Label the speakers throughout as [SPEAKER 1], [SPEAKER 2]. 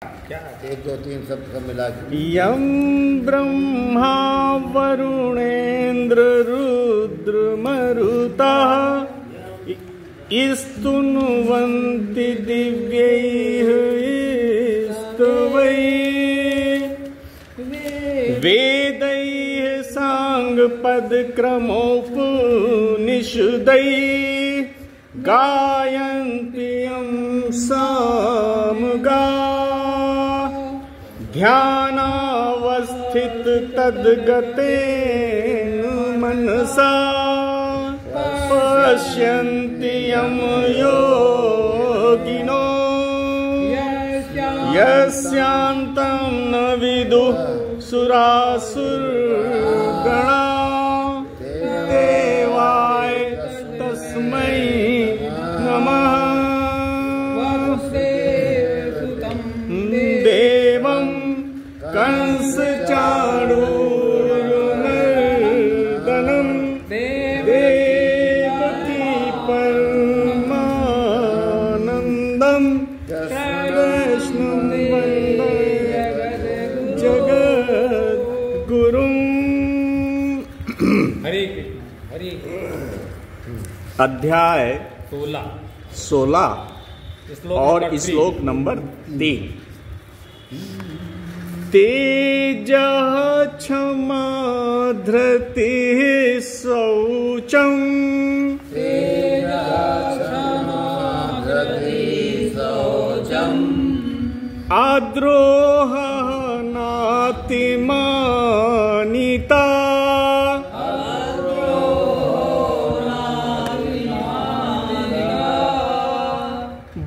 [SPEAKER 1] क्या 1 2 3 सब मिला के
[SPEAKER 2] यम ब्रह्मा वरुणेन्द्र रुद्र मरुतः स्तुन्वन्ति दिव्यैः स्तवैः वेदैः साङ्गपदक्रमोपनिषदैः गायन्ति यं सामगा ध्यानावस्थित तद्गतेन मनसा पश्यन्ति यं योगिनो यस्यान्तं न विदुः सुरासुरगणा देवाय तस्मै नमः। देवं कंसचाणूरमर्दनं देवकी परमानन्दं कृष्णं वन्दे जगद्गुरुं।
[SPEAKER 1] हरे हरे।
[SPEAKER 2] अध्याय 16 और श्लोक नंबर 3। तेजः क्षमा धृतिः शौचम् अद्रोहः नातिमानिता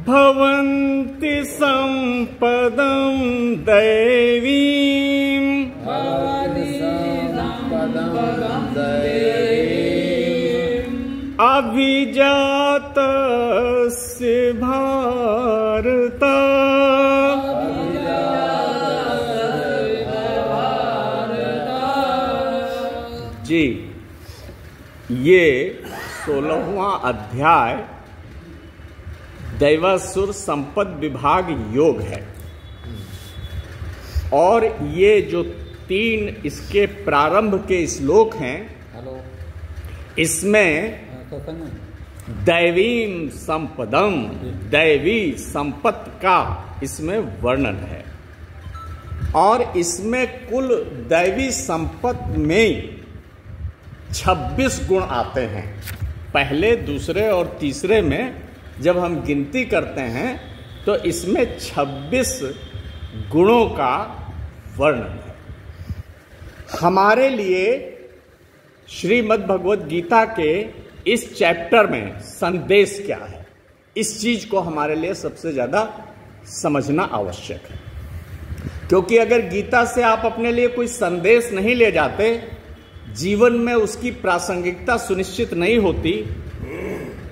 [SPEAKER 2] भवन्ति सम्पदं दैवीम् अभिजातस्य भारत। जी, ये 16वां अध्याय दैवासुर संपद विभाग योग है। और ये जो 3 इसके प्रारंभ के श्लोक हैं, इसमें दैवीम संपदम, दैवी संपत्ति का इसमें वर्णन है। और इसमें कुल दैवी संपत्ति में 26 गुण आते हैं। पहले, दूसरे और तीसरे में जब हम गिनती करते हैं तो इसमें 26 गुणों का वर्णन है। हमारे लिए श्रीमद् भगवद गीता के इस चैप्टर में संदेश क्या है, इस चीज को हमारे लिए सबसे ज्यादा समझना आवश्यक है। क्योंकि अगर गीता से आप अपने लिए कोई संदेश नहीं ले जाते, जीवन में उसकी प्रासंगिकता सुनिश्चित नहीं होती,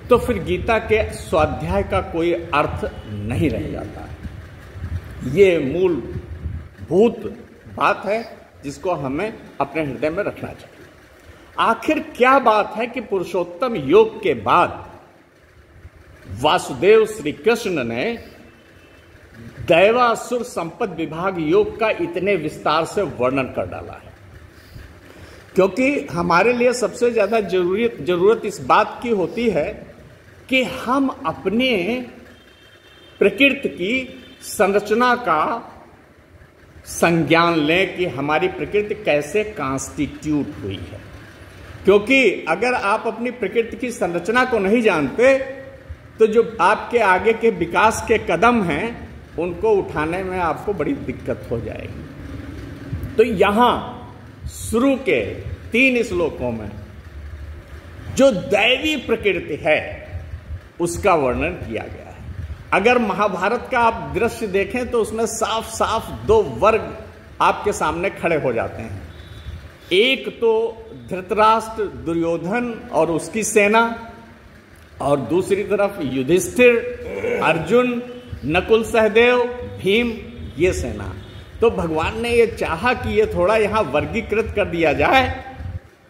[SPEAKER 2] तो फिर गीता के स्वाध्याय का कोई अर्थ नहीं रह जाता है। ये मूलभूत बात है जिसको हमें अपने हृदय में रखना चाहिए। आखिर क्या बात है कि पुरुषोत्तम योग के बाद वासुदेव श्री कृष्ण ने दैवासुर संपद विभाग योग का इतने विस्तार से वर्णन कर डाला है? क्योंकि हमारे लिए सबसे ज्यादा जरूरत इस बात की होती है कि हम अपने प्रकृति की संरचना का संज्ञान लें कि हमारी प्रकृति कैसे कॉन्स्टिट्यूट हुई है। क्योंकि अगर आप अपनी प्रकृति की संरचना को नहीं जानते तो जो आपके आगे के विकास के कदम हैं उनको उठाने में आपको बड़ी दिक्कत हो जाएगी। तो यहां शुरू के 3 श्लोकों में जो दैवी प्रकृति है उसका वर्णन किया गया है। अगर महाभारत का आप दृश्य देखें तो उसमें साफ साफ 2 वर्ग आपके सामने खड़े हो जाते हैं। एक तो धृतराष्ट्र दुर्योधन और उसकी सेना, और दूसरी तरफ युधिष्ठिर, अर्जुन, नकुल सहदेव, भीम, ये सेना। तो भगवान ने ये चाहा कि ये थोड़ा यहां वर्गीकृत कर दिया जाए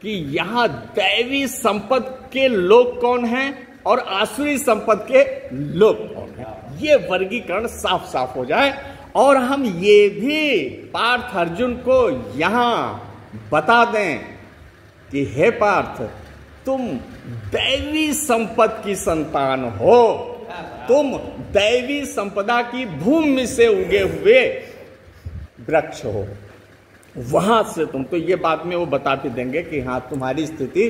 [SPEAKER 2] कि यहां दैवी संपद के लोग कौन हैं और आसुरी संपद के लोग कौन हैं, ये वर्गीकरण साफ साफ हो जाए और हम ये भी पार्थ अर्जुन को यहां बता दें कि हे पार्थ, तुम दैवी संपत्ति की संतान हो, तुम दैवी संपदा की भूमि से उगे हुए वृक्ष हो, वहां से तुम, तो ये बाद में वो बता भी देंगे कि हाँ तुम्हारी स्थिति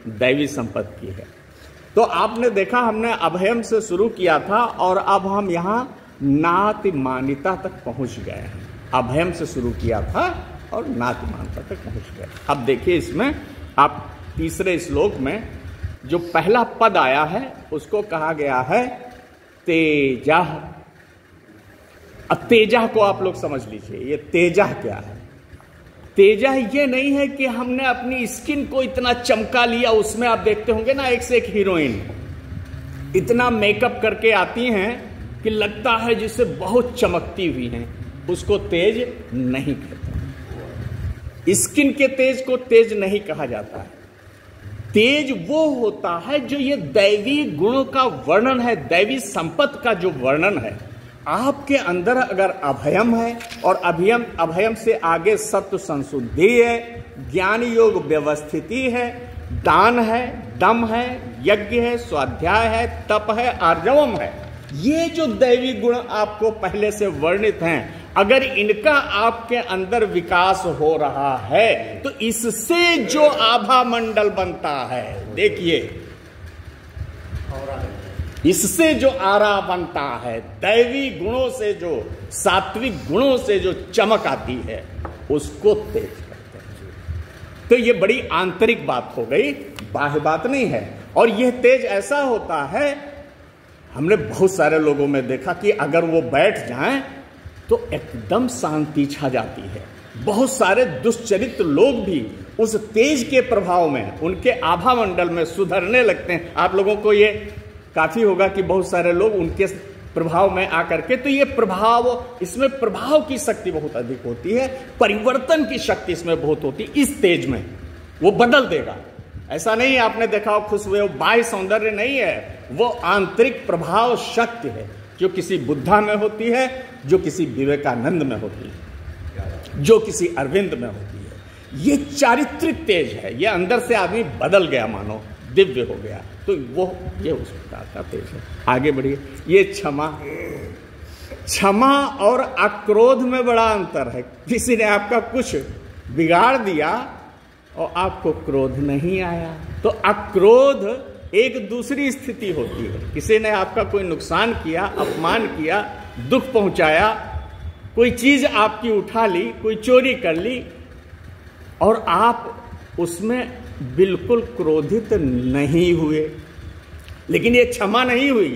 [SPEAKER 2] दैवी संपत्ति की है। तो आपने देखा हमने अभयम से शुरू किया था और अब हम यहां नाति मान्यता तक पहुंच गए हैं। अभयम से शुरू किया था और नाति मान्यता तक पहुंच गए। अब देखिए इसमें आप तीसरे श्लोक में जो पहला पद आया है उसको कहा गया है तेजा। अब तेजा को आप लोग समझ लीजिए, ये तेजा क्या है? तेजा ये नहीं है कि हमने अपनी स्किन को इतना चमका लिया। उसमें आप देखते होंगे ना, एक से एक हीरोइन इतना मेकअप करके आती हैं कि लगता है जिससे बहुत चमकती हुई हैं, उसको तेज नहीं कहते। स्किन के तेज को तेज नहीं कहा जाता है। तेज वो होता है जो ये दैवी गुणों का वर्णन है, दैवी संपत्ति का जो वर्णन है। आपके अंदर अगर अभयम है और अभयम से आगे सत्व संशुद्धि है, ज्ञान योग व्यवस्थिति है, दान है, दम है, यज्ञ है, स्वाध्याय है, तप है, आर्जवम है, ये जो दैवी गुण आपको पहले से वर्णित हैं, अगर इनका आपके अंदर विकास हो रहा है तो इससे जो आभा मंडल बनता है, देखिए इससे जो आरा बनता है, दैवी गुणों से जो, सात्विक गुणों से जो चमक आती है, उसको तेज कहते हैं। तो ये बड़ी आंतरिक बात हो गई, बाह्य बात नहीं है। और यह तेज ऐसा होता है, हमने बहुत सारे लोगों में देखा कि अगर वो बैठ जाएं तो एकदम शांति छा जाती है। बहुत सारे दुष्चरित्र लोग भी उस तेज के प्रभाव में, उनके आभा मंडल में सुधरने लगते हैं। आप लोगों को ये काफी होगा कि बहुत सारे लोग उनके प्रभाव में आकर के, तो ये प्रभाव, इसमें प्रभाव की शक्ति बहुत अधिक होती है, परिवर्तन की शक्ति इसमें बहुत होती है। इस तेज में वो बदल देगा। ऐसा नहीं है आपने देखा हो खुश हुए, वो बाह्य सौंदर्य नहीं है, वो आंतरिक प्रभाव शक्ति है जो किसी बुद्धा में होती है, जो किसी विवेकानंद में होती है, जो किसी अरविंद में होती है। ये चारित्रिक तेज है, ये अंदर से आदमी बदल गया, मानो दिव्य हो गया, तो वो ये उस प्रकार का तेज है। आगे बढ़िए। ये क्षमा और अक्रोध में बड़ा अंतर है। किसी ने आपका कुछ बिगाड़ दिया और आपको क्रोध नहीं आया, तो अक्रोध एक दूसरी स्थिति होती है। किसी ने आपका कोई नुकसान किया, अपमान किया, दुख पहुंचाया, कोई चीज आपकी उठा ली, कोई चोरी कर ली, और आप उसमें बिल्कुल क्रोधित नहीं हुए, लेकिन ये क्षमा नहीं हुई।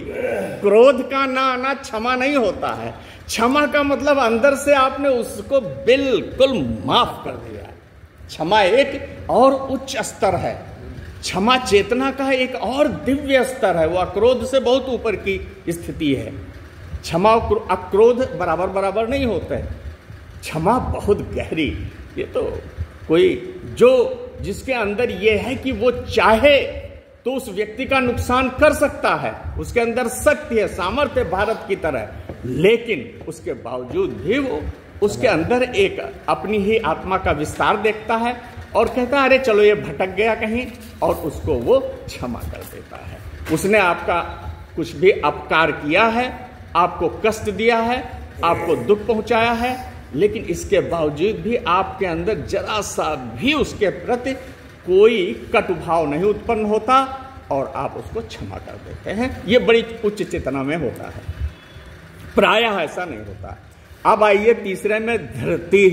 [SPEAKER 2] क्रोध का ना आना क्षमा नहीं होता है। क्षमा का मतलब अंदर से आपने उसको बिल्कुल माफ कर दिया। क्षमा एक और उच्च स्तर है, क्षमा चेतना का एक और दिव्य स्तर है, वो अक्रोध से बहुत ऊपर की स्थिति है। क्षमा और अक्रोध बराबर बराबर नहीं होते हैं। क्षमा बहुत गहरी, ये तो कोई जो जिसके अंदर ये है कि वो चाहे तो उस व्यक्ति का नुकसान कर सकता है, उसके अंदर शक्ति है, सामर्थ्य भारत की तरह, लेकिन उसके बावजूद भी वो उसके अंदर एक अपनी ही आत्मा का विस्तार देखता है और कहता है अरे चलो ये भटक गया कहीं, और उसको वो क्षमा कर देता है। उसने आपका कुछ भी अपकार किया है, आपको कष्ट दिया है, आपको दुख पहुंचाया है, लेकिन इसके बावजूद भी आपके अंदर जरा सा भी उसके प्रति कोई कटुभाव नहीं उत्पन्न होता और आप उसको क्षमा कर देते हैं। ये बड़ी उच्च चेतना में होता है, प्रायः ऐसा नहीं होता। अब आइए तीसरे में धृति।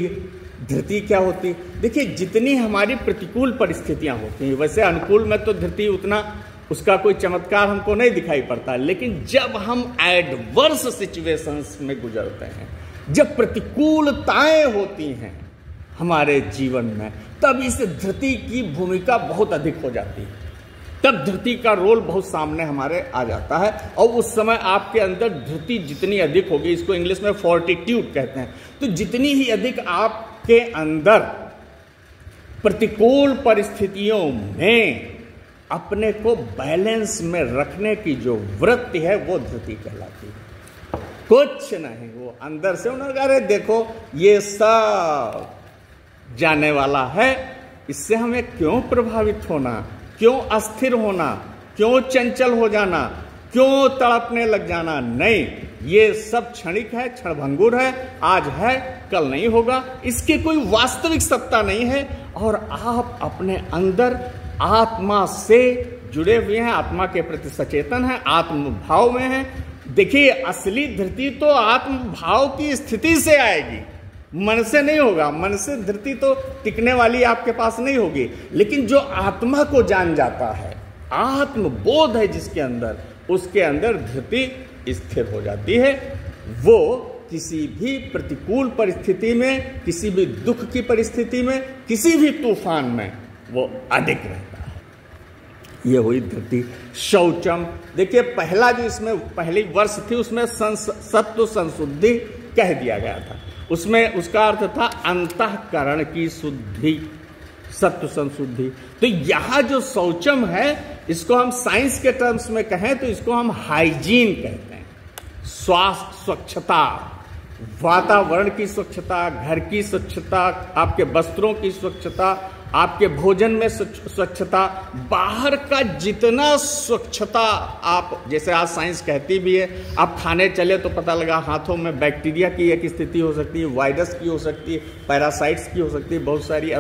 [SPEAKER 2] धृति क्या होती? देखिए, जितनी हमारी प्रतिकूल परिस्थितियां होती हैं, वैसे अनुकूल में तो धृति उतना उसका कोई चमत्कार हमको नहीं दिखाई पड़ता, लेकिन जब हम एडवर्स सिचुएशंस में गुजरते हैं, जब प्रतिकूलताएं होती हैं हमारे जीवन में, तब इस धृति की भूमिका बहुत अधिक हो जाती है। तब धृति का रोल बहुत सामने हमारे आ जाता है, और उस समय आपके अंदर धृति जितनी अधिक होगी, इसको इंग्लिश में फोर्टिट्यूड कहते हैं, तो जितनी ही अधिक आपके अंदर प्रतिकूल परिस्थितियों में अपने को बैलेंस में रखने की जो वृत्ति है, वो धृति कहलाती है। कुछ नहीं। वो अंदर से उन्होंने कहा अरे देखो ये सब जाने वाला है, इससे हमें क्यों प्रभावित होना, क्यों अस्थिर होना, क्यों चंचल हो जाना, क्यों तड़पने लग जाना। नहीं, ये सब क्षणिक है, क्षणभंगुर है, आज है कल नहीं होगा, इसकी कोई वास्तविक सत्ता नहीं है। और आप अपने अंदर आत्मा से जुड़े हुए हैं, आत्मा के प्रति सचेतन हैं, आत्म भाव में हैं। देखिए असली धृति तो आत्म भाव की स्थिति से आएगी, मन से नहीं होगा। मन से धृति तो टिकने वाली आपके पास नहीं होगी। लेकिन जो आत्मा को जान जाता है, आत्मबोध है जिसके अंदर, उसके अंदर धृति स्थिर हो जाती है। वो किसी भी प्रतिकूल परिस्थिति में, किसी भी दुख की परिस्थिति में, किसी भी तूफान में वो अडिग रहता है। ये हुई धृति। शौचम, देखिए पहला जो इसमें पहली वर्ष थी उसमें सत्व संशुद्धि कह दिया गया था। उसमें उसका अर्थ था अंतःकरण की शुद्धि, सत्व संशुद्धि। तो यहां जो शौचम है, इसको हम साइंस के टर्म्स में कहें तो इसको हम हाइजीन कहते हैं। स्वास्थ्य, स्वच्छता, वातावरण की स्वच्छता, घर की स्वच्छता, आपके वस्त्रों की स्वच्छता, आपके भोजन में स्वच्छता, बाहर का जितना स्वच्छता आप, जैसे आज साइंस कहती भी है, आप खाने चले तो पता लगा हाथों में बैक्टीरिया की एक स्थिति हो सकती है, वायरस की हो सकती है, पैरासाइट्स की हो सकती है, बहुत सारी।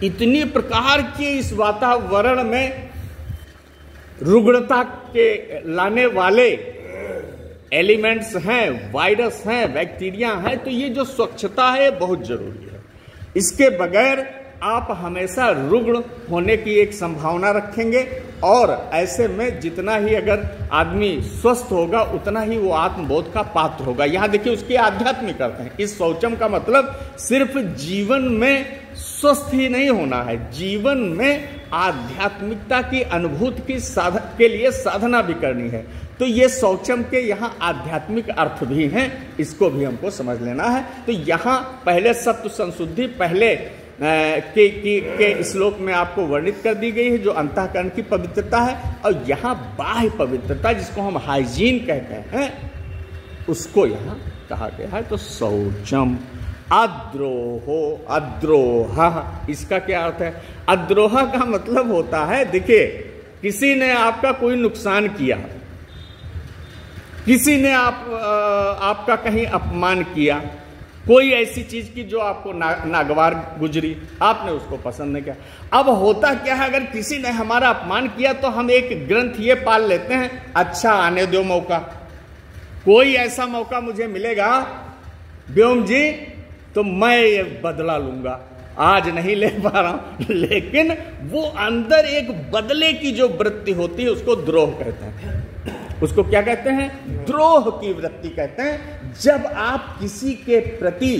[SPEAKER 2] इतनी प्रकार के इस वातावरण में रुग्णता के लाने वाले एलिमेंट्स हैं, वायरस हैं, बैक्टीरिया हैं। तो ये जो स्वच्छता है बहुत जरूरी है। इसके बगैर आप हमेशा रुग्ण होने की एक संभावना रखेंगे। और ऐसे में जितना ही अगर आदमी स्वस्थ होगा उतना ही वो आत्मबोध का पात्र होगा। यहां देखिए उसके आध्यात्मिक अर्थ हैं। इस शौचम का मतलब सिर्फ जीवन में स्वस्थ ही नहीं होना है, जीवन में आध्यात्मिकता की अनुभूति की के लिए साधना भी करनी है। तो ये शौचम के यहाँ आध्यात्मिक अर्थ भी हैं, इसको भी हमको समझ लेना है। तो यहाँ पहले सत्व संशुद्धि पहले के श्लोक में आपको वर्णित कर दी गई है, जो अंतःकरण की पवित्रता है। और यहाँ बाह्य पवित्रता जिसको हम हाइजीन कहते हैं, उसको यहाँ कहा गया है। तो शौचम, अद्रोहो, अद्रोह, इसका क्या अर्थ है? अद्रोह का मतलब होता है, देखिए किसी ने आपका कोई नुकसान किया, किसी ने आपका कहीं अपमान किया, कोई ऐसी चीज की जो आपको नागवार गुजरी, आपने उसको पसंद नहीं किया। अब होता क्या है, अगर किसी ने हमारा अपमान किया तो हम एक ग्रंथ ये पाल लेते हैं, अच्छा आने दो मौका, कोई ऐसा मौका मुझे मिलेगा व्योम जी तो मैं ये बदला लूंगा, आज नहीं ले पा रहा हूं। लेकिन वो अंदर एक बदले की जो वृत्ति होती है उसको द्रोह कहते हैं। उसको क्या कहते हैं? द्रोह की वृत्ति कहते हैं। जब आप किसी के प्रति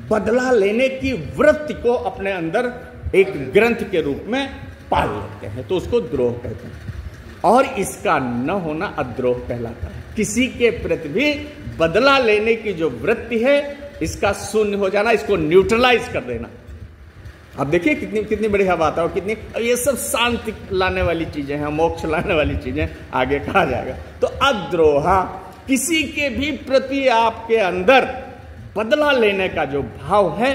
[SPEAKER 2] बदला लेने की वृत्ति को अपने अंदर एक ग्रंथ के रूप में पाल लेते हैं तो उसको द्रोह कहते हैं। और इसका न होना अद्रोह कहलाता है। किसी के प्रति भी बदला लेने की जो वृत्ति है, इसका शून्य हो जाना, इसको न्यूट्रलाइज कर देना। अब देखिए कितनी कितनी बढ़िया बात है। और कितनी, ये सब शांति लाने वाली चीजें हैं, मोक्ष लाने वाली चीजें आगे कहा जाएगा। तो अद्रोहा, किसी के भी प्रति आपके अंदर बदला लेने का जो भाव है,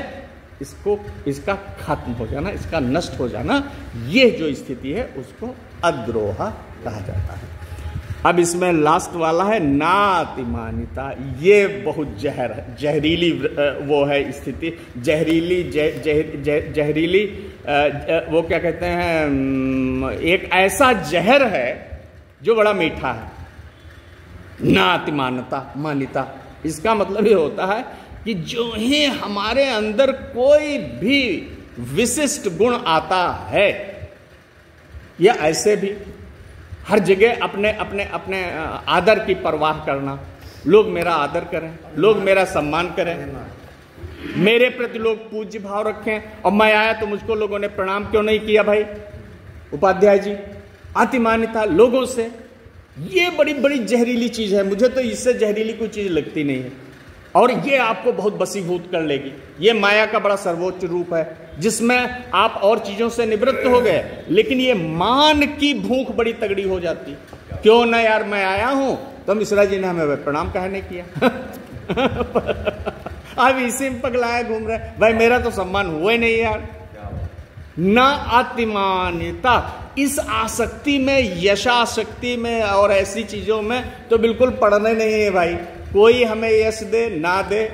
[SPEAKER 2] इसका खत्म हो जाना, इसका नष्ट हो जाना, ये जो स्थिति है उसको अद्रोहा कहा जाता है। अब इसमें लास्ट वाला है नातिमानिता। ये बहुत जहरीली वो है स्थिति, जहरीली जहरीली वो क्या कहते हैं, एक ऐसा जहर है जो बड़ा मीठा है। नातिमानिता, इसका मतलब ये होता है कि जो ही हमारे अंदर कोई भी विशिष्ट गुण आता है, या ऐसे भी हर जगह अपने अपने अपने आदर की परवाह करना, लोग मेरा आदर करें, लोग मेरा सम्मान करें, मेरे प्रति लोग पूज्य भाव रखें, और मैं आया तो मुझको लोगों ने प्रणाम क्यों नहीं किया भाई उपाध्याय जी। अतिमान्यता लोगों से, ये बड़ी बड़ी जहरीली चीज है। मुझे तो इससे जहरीली कोई चीज लगती नहीं है, और ये आपको बहुत बसीभूत कर लेगी। ये माया का बड़ा सर्वोच्च रूप है जिसमें आप और चीजों से निवृत्त हो गए, लेकिन ये मान की भूख बड़ी तगड़ी हो जाती। क्यों ना यार, मैं आया हूं तो मिश्रा जी ने हमें प्रणाम कहने किया अब इसी में पगलाया घूम रहे भाई, मेरा तो सम्मान हुआ ही नहीं यार। न अतिमान्यता, इस आसक्ति में, यशाशक्ति में और ऐसी चीजों में तो बिल्कुल पड़ने नहीं है भाई। कोई हमें यश दे ना दे,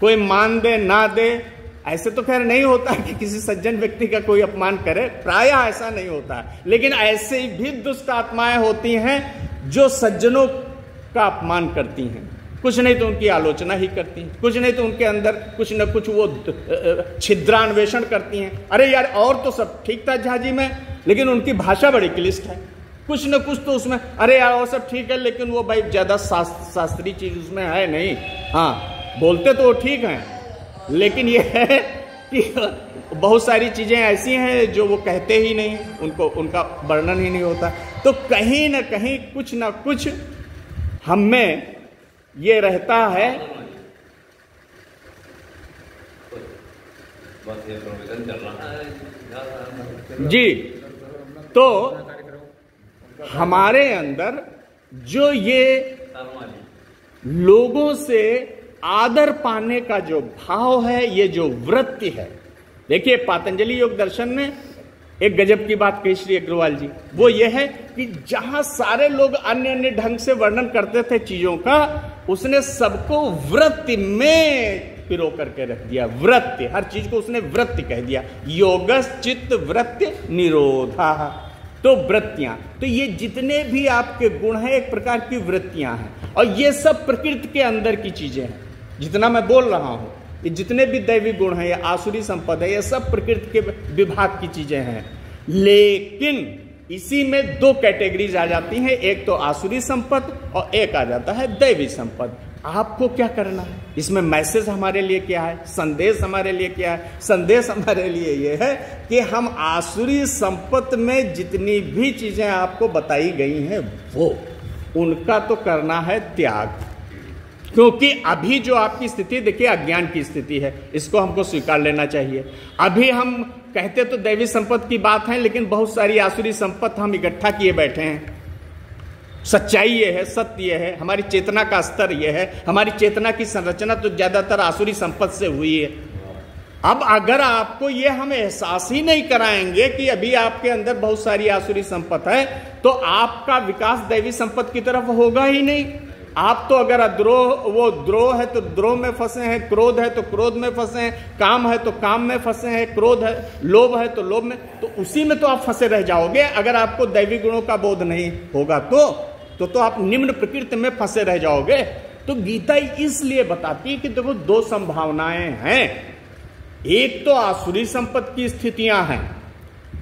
[SPEAKER 2] कोई मान दे ना दे, ऐसे तो खैर नहीं होता कि किसी सज्जन व्यक्ति का कोई अपमान करे, प्रायः ऐसा नहीं होता है। लेकिन ऐसे भी दुष्ट आत्माएं होती हैं जो सज्जनों का अपमान करती हैं, कुछ नहीं तो उनकी आलोचना ही करती हैं, कुछ नहीं तो उनके अंदर कुछ न कुछ वो छिद्रान्वेषण करती हैं। अरे यार और तो सब ठीक था झाजी में, लेकिन उनकी भाषा बड़ी क्लिष्ट है, कुछ न कुछ तो उसमें, अरे यार और सब ठीक है लेकिन वो भाई ज्यादा शास्त्रीय चीज उसमें है नहीं। हाँ बोलते तो वो ठीक हैं, लेकिन ये है कि बहुत सारी चीजें ऐसी हैं जो वो कहते ही नहीं, उनको उनका वर्णन ही नहीं होता। तो कहीं ना कहीं कुछ ना कुछ हम में ये रहता है। जी, तो हमारे अंदर जो ये लोगों से आदर पाने का जो भाव है, ये जो वृत्ति है, देखिए पातंजलि योग दर्शन में एक गजब की बात कही श्री अग्रवाल जी, वो ये है कि जहां सारे लोग अन्य अन्य ढंग से वर्णन करते थे चीजों का, उसने सबको वृत्ति में पिरो करके रख दिया। वृत्ति, हर चीज को उसने वृत्ति कह दिया। योगस चित्त वृत्ति निरोधा, तो वृत्तियां, तो ये जितने भी आपके गुण हैं एक प्रकार की वृत्तियां हैं, और ये सब प्रकृति के अंदर की चीजें हैं। जितना मैं बोल रहा हूं, ये जितने भी दैवी गुण हैं, ये आसुरी संपद है, ये सब प्रकृति के विभाग की चीजें हैं। लेकिन इसी में दो कैटेगरीज आ जाती हैं, एक तो आसुरी संपद और एक आ जाता है दैवी संपद। आपको क्या करना है इसमें? मैसेज हमारे लिए क्या है? संदेश हमारे लिए क्या है? संदेश हमारे लिए यह है कि हम आसुरी संपत्ति में जितनी भी चीजें आपको बताई गई हैं वो उनका तो करना है त्याग, क्योंकि अभी जो आपकी स्थिति देखिए अज्ञान की स्थिति है, इसको हमको स्वीकार लेना चाहिए। अभी हम कहते तो दैवी संपत्ति की बात है, लेकिन बहुत सारी आसुरी संपत्ति हम इकट्ठा किए बैठे हैं। सच्चाई ये है, सत्य ये है, हमारी चेतना का स्तर ये है, हमारी चेतना की संरचना तो ज्यादातर आसुरी संपत्ति से हुई है। अब अगर आपको ये हम एहसास ही नहीं कराएंगे कि अभी आपके अंदर बहुत सारी आसुरी संपत्ति है, तो आपका विकास दैवी संपत्ति की तरफ होगा ही नहीं। आप तो अगर द्रोह है तो द्रोह में फंसे हैं, क्रोध है तो क्रोध में फंसे हैं, काम है तो काम में फंसे हैं, क्रोध है, लोभ है तो लोभ में, तो उसी में तो आप फंसे रह जाओगे। अगर आपको दैवी गुणों का बोध नहीं होगा तो आप निम्न प्रकृति में फंसे रह जाओगे। तो गीता इसलिए बताती है कि देखो दो संभावनाएं हैं, एक तो आसुरी संपत्ति की स्थितियां हैं,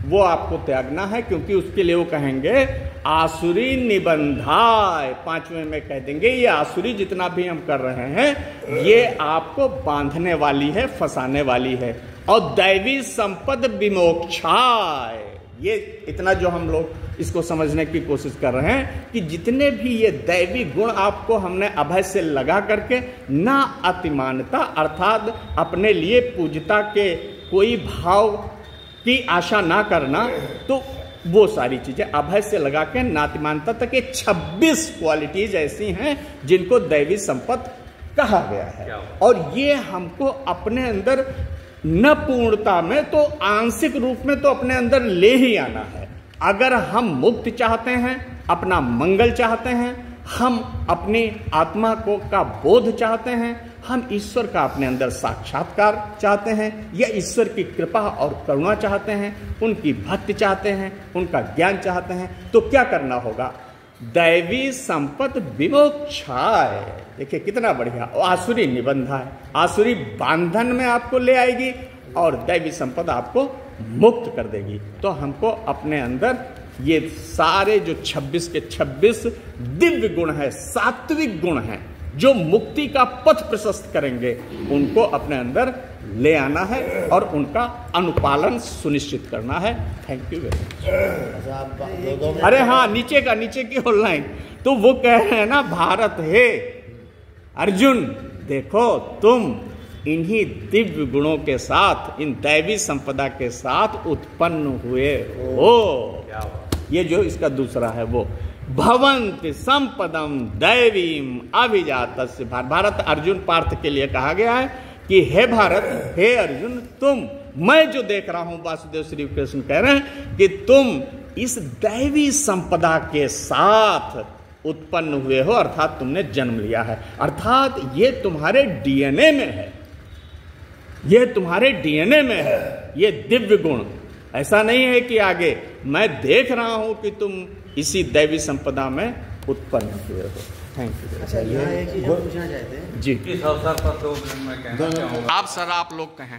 [SPEAKER 2] वो आपको त्यागना है, क्योंकि उसके लिए वो कहेंगे आसुरी निबंधाय, 5वें में कह देंगे ये आसुरी जितना भी हम कर रहे हैं ये आपको बांधने वाली है, फंसाने वाली है। और दैवी संपद विमोक्षाय, ये इतना जो हम लोग इसको समझने की कोशिश कर रहे हैं कि जितने भी ये दैवी गुण आपको हमने अभय से लगा करके, ना अतिमानता अर्थात अपने लिए पूज्यता के कोई भाव की आशा ना करना, तो वो सारी चीजें अभय से लगा के नातिमानता तक ये 26 क्वालिटीज ऐसी हैं जिनको दैवी संपत्ति कहा गया है। और ये हमको अपने अंदर न पूर्णता में तो आंशिक रूप में तो अपने अंदर ले ही आना है। अगर हम मुक्त चाहते हैं, अपना मंगल चाहते हैं, हम अपनी आत्मा को का बोध चाहते हैं, हम ईश्वर का अपने अंदर साक्षात्कार चाहते हैं, या ईश्वर की कृपा और करुणा चाहते हैं, उनकी भक्ति चाहते हैं, उनका ज्ञान चाहते हैं, तो क्या करना होगा? दैवी संपत्ति विमोक्षाय। देखिए कितना बढ़िया, आसुरी निबंधा है, आसुरी बांधन में आपको ले आएगी और दैवी संपदा आपको मुक्त कर देगी। तो हमको अपने अंदर ये सारे जो 26 के 26 दिव्य गुण है, सात्विक गुण हैं, जो मुक्ति का पथ प्रशस्त करेंगे, उनको अपने अंदर ले आना है और उनका अनुपालन सुनिश्चित करना है। Thank you very much. अरे हाँ, नीचे की ऑनलाइन तो वो कह रहे हैं ना, भारत है अर्जुन, देखो तुम इन्हीं दिव्य गुणों के साथ, इन दैवी संपदा के साथ उत्पन्न हुए हो। ये जो इसका दूसरा है वो भवन्ति संपदम दैवीम अभिजातस्य। भारत अर्जुन पार्थ के लिए कहा गया है कि हे भारत, हे अर्जुन, तुम, मैं जो देख रहा हूं, वासुदेव श्री कृष्ण कह रहे हैं कि तुम इस दैवी संपदा के साथ उत्पन्न हुए हो, अर्थात तुमने जन्म लिया है, अर्थात ये तुम्हारे डीएनए में है, ये तुम्हारे डीएनए में है, ये दिव्य गुण। ऐसा नहीं है कि आगे मैं देख रहा हूं कि तुम इसी दैवी संपदा में उत्पन्न हुए हो। Thank you.
[SPEAKER 3] अच्छा, यहाँ एक चीज हम पूछना चाहते हैं
[SPEAKER 2] जी,
[SPEAKER 1] किस अवसर पर तो मैं कहना चाहूँगा,
[SPEAKER 2] आप सर, आप लोग कहें।